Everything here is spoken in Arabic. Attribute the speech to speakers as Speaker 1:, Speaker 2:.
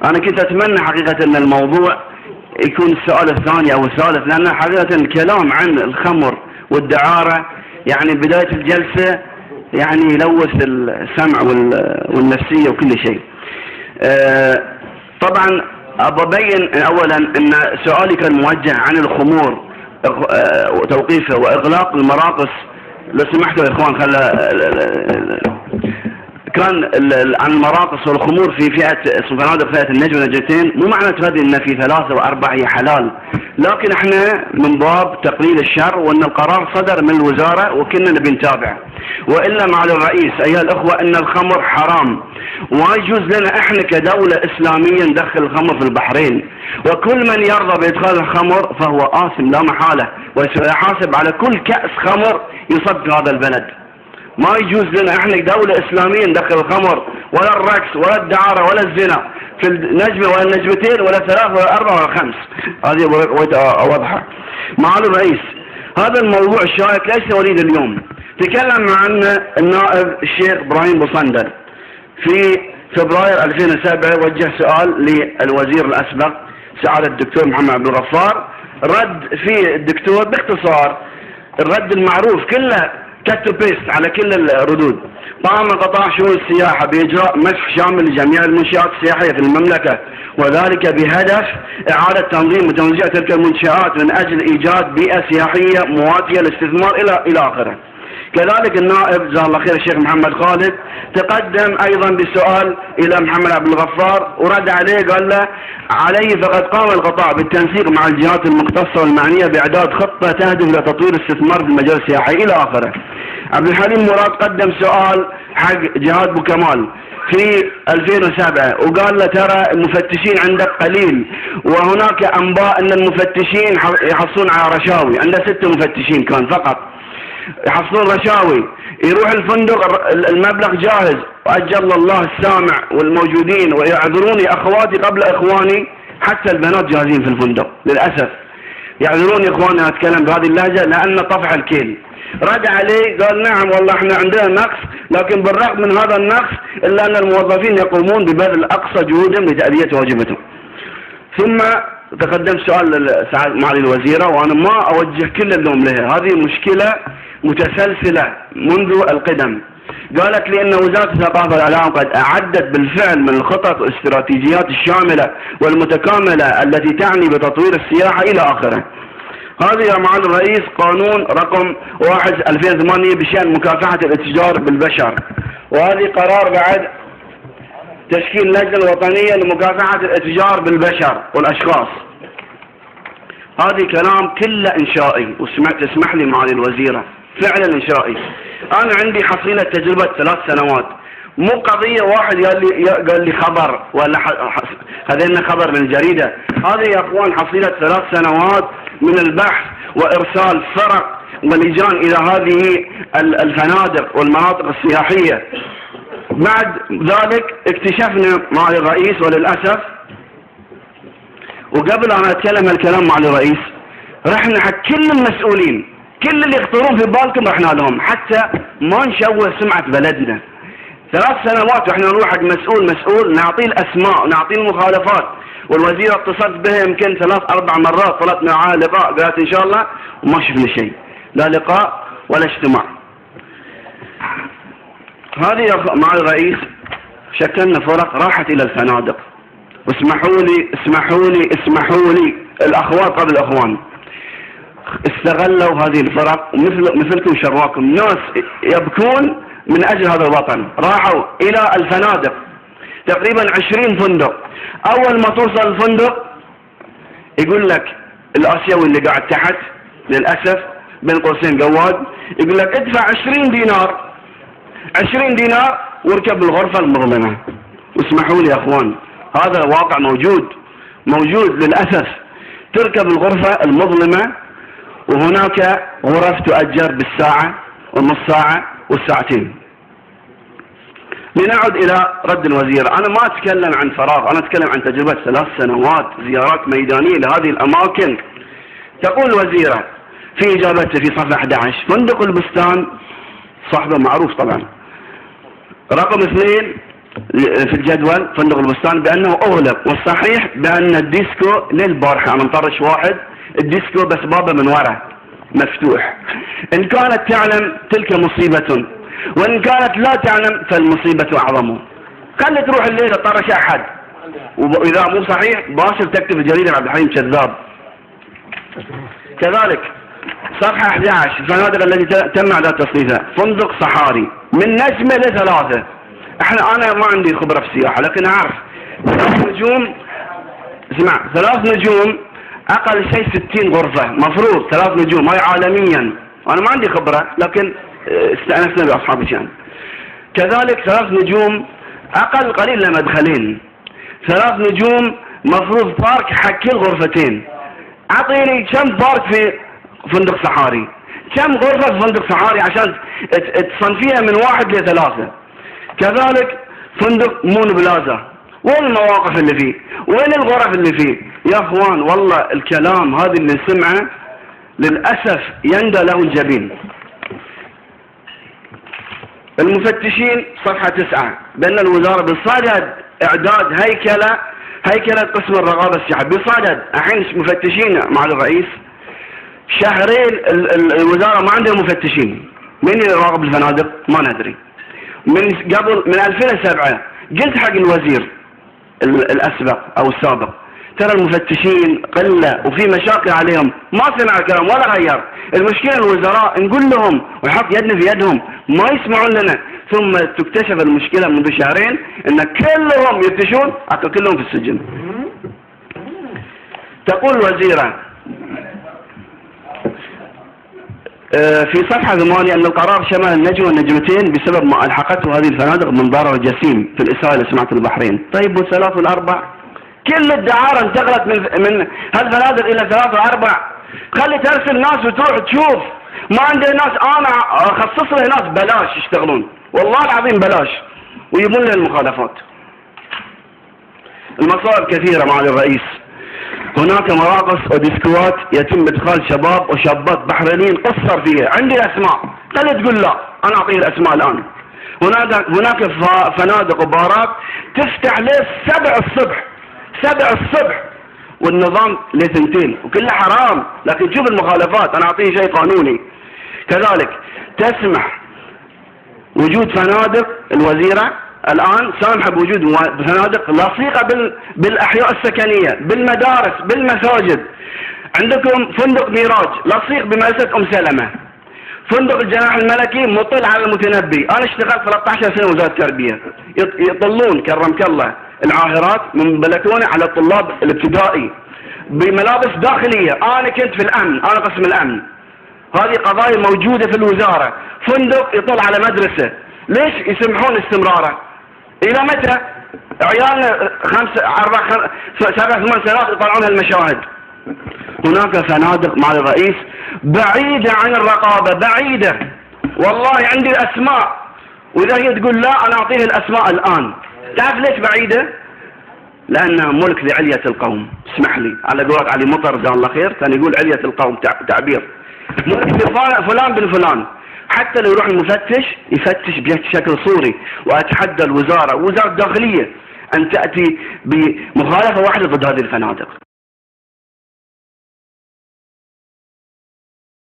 Speaker 1: أنا كنت أتمنى حقيقة أن الموضوع يكون السؤال الثاني أو الثالث، لأن حقيقة الكلام عن الخمر والدعارة يعني بداية الجلسة يعني يلوث السمع والنفسية وكل شيء. طبعا أبين أولا أن سؤالي كان موجه عن الخمور وتوقيفه وإغلاق المراقص. لو سمحتوا يا إخوان كان عن المراقص والخمور في فنادق فئة النجم والنجمتين. مو معنى هذه ان في 3 و4 هي حلال، لكن احنا من باب تقليل الشر، وان القرار صدر من الوزارة وكنا نبي نتابع. والا معالي الرئيس ايها الاخوة ان الخمر حرام، وما يجوز لنا احنا كدولة اسلامية ندخل الخمر في البحرين، وكل من يرضى بادخال الخمر فهو آثم لا محالة، ويحاسب على كل كأس خمر يصب في هذا البلد. ما يجوز لنا احنا دولة اسلامية ندخل الخمر ولا الرقص ولا الدعارة ولا الزنا في النجمة ولا النجمتين ولا 3 ولا 4 ولا 5. هذه بغيت اوضحها. معالي الرئيس، هذا الموضوع الشائك ليس وليد اليوم، تكلم عنه النائب الشيخ ابراهيم بوصندر في فبراير 2007، وجه سؤال للوزير الاسبق سعادة الدكتور محمد عبد الغفار، رد فيه الدكتور باختصار الرد المعروف كله كت بيست على كل الردود. قام قطاع شؤون السياحة بإجراء مسح شامل لجميع المنشآت السياحية في المملكة، وذلك بهدف إعادة تنظيم وتوزيع تلك المنشآت من أجل إيجاد بيئة سياحية مواتية للاستثمار إلى آخره. كذلك النائب جزاه الله خير الشيخ محمد خالد تقدم أيضا بسؤال إلى محمد عبد الغفار ورد عليه، قال له عليه فقد قام القطاع بالتنسيق مع الجهات المختصة والمعنية بإعداد خطة تهدف إلى تطوير الاستثمار في المجال السياحي إلى آخره. عبد الحليم مراد قدم سؤال حق جهاد بو كمال في 2007 وقال له ترى المفتشين عندك قليل، وهناك أنباء أن المفتشين يحصلون على رشاوي، عنده 6 مفتشين كان فقط يحصلون رشاوي، يروح الفندق المبلغ جاهز، وأجل الله السامع والموجودين ويعذروني أخواتي قبل إخواني، حتى البنات جاهزين في الفندق للأسف. يعذروني إخواني أتكلم بهذه اللهجة لأن طفح الكيل. رد عليه قال نعم والله احنا عندنا نقص، لكن بالرغم من هذا النقص إلا أن الموظفين يقومون ببذل أقصى جهودهم لتأدية واجبتهم. ثم تقدم سؤال معالي الوزيرة، وأنا ما أوجه كل اللوم لها، هذه مشكلة متسلسلة منذ القدم. قالت لي أن وزارة الثقافة والإعلام قد أعدت بالفعل من الخطط والاستراتيجيات الشاملة والمتكاملة التي تعني بتطوير السياحة إلى آخره. هذا يا معالي الرئيس قانون رقم 1/2008 بشأن مكافحة الاتجار بالبشر، وهذه قرار بعد تشكيل لجنة وطنية لمكافحة الاتجار بالبشر والأشخاص. هذه كلام كله إنشائي، تسمح لي معالي الوزيرة فعلا إنشائي. أنا عندي حصيلة تجربة 3 سنوات، مو قضية واحد قال لي خبر ولا خذينا خبر من الجريدة. هذه يا أخوان حصيلة 3 سنوات من البحث وإرسال فرق ولجان إلى هذه الفنادق والمناطق السياحية. بعد ذلك اكتشفنا معالي الرئيس وللأسف، وقبل أن أتكلم هالكلام معالي الرئيس رحنا حق كل المسؤولين، كل اللي يخطرون في بالكم رحنا لهم حتى ما نشوه سمعة بلدنا. 3 سنوات واحنا نروح حق مسؤول نعطيه الأسماء ونعطيه المخالفات، والوزير اتصلت به يمكن 3-4 مرات، طلبت معاه لقاء قالت إن شاء الله، وما شفنا شيء، لا لقاء ولا اجتماع. هذه يا معالي الرئيس شكلنا فرق راحت إلى الفنادق. اسمحوا لي الأخوات قبل الأخوان استغلوا هذه الفرق، مثلكم شرواكم ناس يبكون من أجل هذا الوطن، راحوا إلى الفنادق تقريبا 20 فندق. أول ما توصل الفندق يقول لك الآسيوي اللي قاعد تحت للأسف بين قوسين قواد، يقول لك ادفع 20 دينار واركب الغرفة المظلمة. واسمحوا لي يا أخوان هذا واقع موجود للأسف، تركب الغرفة المظلمة وهناك غرف تؤجر بالساعة والنص ساعة والساعتين. لنعد إلى رد الوزير، أنا ما أتكلم عن فراغ، أنا أتكلم عن تجربة 3 سنوات زيارات ميدانية لهذه الأماكن. تقول الوزيرة في إجابته في صفحة 11 فندق البستان صاحبه معروف طبعا. رقم 2 في الجدول فندق البستان بأنه أغلق، والصحيح بأن الديسكو للبارحة أنا مطرش واحد الديسكو بس بابه من وراء مفتوح. إن كانت تعلم تلك مصيبة، وإن كانت لا تعلم فالمصيبة أعظم. خلي تروح الليلة طرش أحد، وإذا مو صحيح باشر تكتب الجريدة عبد الحليم كذاب. كذلك صفحة 11 الفنادق التي تم إعداد تصنيفها فندق صحاري من نجمة ل3. أنا ما عندي خبرة في السياحة لكن أعرف 3 نجوم. اسمع 3 نجوم أقل شيء 60 غرفة مفروض 3 نجوم، هاي عالميا. أنا ما عندي خبرة لكن استأنسنا بأصحاب الشأن. كذلك 3 نجوم أقل قليل لمدخلين. 3 نجوم مفروض بارك حق كل غرفتين. أعطيني كم بارك في فندق صحاري، كم غرفة في فندق صحاري عشان تصنفيها من 1 ل3. كذلك فندق مون بلازا، وين المواقف اللي فيه؟ وين الغرف اللي فيه؟ يا اخوان والله الكلام هذا اللي سمعه للأسف يندى له الجبين. المفتشين صفحة 9 بأن الوزارة بصدد إعداد هيكلة قسم الرقابة السياحية بصدد. الحين مفتشين مع الرئيس شهرين الوزارة ما عندها مفتشين. من يراقب الفنادق؟ ما ندري. من قبل من 2007 قلت حق الوزير الأسبق أو السابق ترى المفتشين قلة وفي مشاكل عليهم، ما سمع الكلام ولا غير. المشكلة الوزراء نقول لهم ويحط يدنا في يدهم ما يسمعون لنا، ثم تكتشف المشكلة منذ شهرين ان كلهم يفتشون حتى كلهم في السجن. تقول الوزيرة في صفحة 8 أن القرار شمل النجم والنجمتين بسبب ما ألحقته هذه الفنادق من ضرر جسيم في الإساءة لسمعة البحرين. طيب و3 و4 كل الدعارة انتقلت من هالفنادق إلى 3 و4. خلي ترسل ناس وتروح تشوف. ما عندي ناس أنا أخصص له ناس بلاش يشتغلون والله العظيم بلاش ويبون لي المخالفات. المصائب كثيرة معالي الرئيس. هناك مراقص وديسكوات يتم ادخال شباب وشابات بحرينيين قصر فيها. عندي اسماء، خلي تقول لا انا اعطيه الاسماء الان. هناك فنادق وبارات تفتح ليه 7 الصبح والنظام ل2 وكله حرام، لكن شوف المخالفات. انا اعطيه شيء قانوني. كذلك تسمح وجود فنادق الوزيرة الآن سامحة بوجود فنادق لصيقة بالأحياء السكنية بالمدارس بالمساجد. عندكم فندق ميراج لصيق بمدرسة أم سلمة. فندق الجناح الملكي مطل على المتنبي. أنا اشتغلت 13 سنة وزارة التربية. يطلون كرمك الله العاهرات من بلكونة على الطلاب الابتدائي بملابس داخلية. أنا كنت في الأمن، أنا قسم الأمن. هذه قضايا موجودة في الوزارة. فندق يطل على مدرسة، ليش يسمحون استمراره؟ إلى متى؟ عيالنا 5 4 7 8 سنوات يطلعون هالمشاهد. هناك فنادق مع الرئيس بعيدة عن الرقابة، بعيدة. والله عندي الأسماء، وإذا هي تقول لا أنا أعطيه الأسماء الآن. تعرف ليش بعيدة؟ لأنها ملك لعلية القوم. اسمح لي على قولك علي مطر جزاه الله خير كان يقول علية القوم تعبير. ملك فلان بن فلان. حتى لو يروح المفتش يفتش بشكل صوري. وأتحدى الوزارة ووزارة الداخلية أن تأتي بمخالفة واحدة ضد هذه الفنادق.